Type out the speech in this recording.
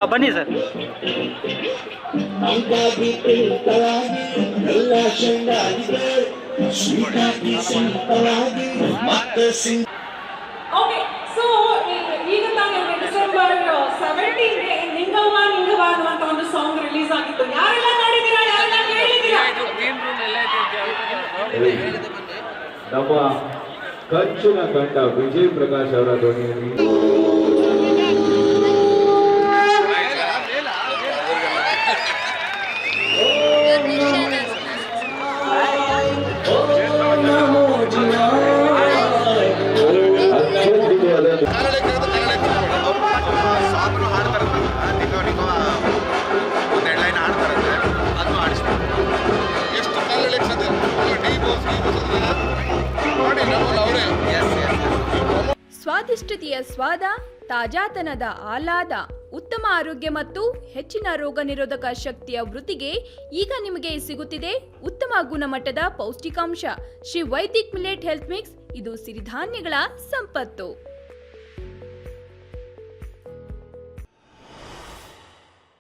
ಬನ್ನಿ sir. Okay, so ಈಗ ತಾನೇ ಡಿಸೆಂಬರ್ 17ಗೆ ನಿಂಗವ್ವ ನಿಂಗವ್ವ ಅನ್ನುವಂತ ಒಂದು ಸಾಂಗ್ ರಿಲೀಸ್ ಆಗಿತ್ತು. ಯಾರೆಲ್ಲ ನೋಡಿದ್ದೀರಾ? ಯಾರೆಲ್ಲ ಕೇಳಿದ್ದೀರಾ? ನಮ್ಮ ಕಂಚಿನ ಕಂಡ ವಿಜಯ್ ಪ್ರಕಾಶ್ ಅವರ ಧ್ವನಿಯಲ್ಲಿ ಸ್ವಾದಿಷ್ಟತೆಯ ಸ್ವಾದ, ತಾಜಾತನದ ಆಹ್ಲಾದ, ಉತ್ತಮ ಆರೋಗ್ಯ ಮತ್ತು ಹೆಚ್ಚಿನ ರೋಗ ನಿರೋಧಕ ಶಕ್ತಿಯ ವೃದ್ಧಿಗೆ ಈಗ ನಿಮಗೆ ಸಿಗುತ್ತಿದೆ ಉತ್ತಮ ಗುಣಮಟ್ಟದ ಪೌಷ್ಟಿಕಾಂಶ Shri Vaidik millet health mix. ಇದು ಸಿರಿಧಾನ್ಯಗಳ ಸಂಪತ್ತು.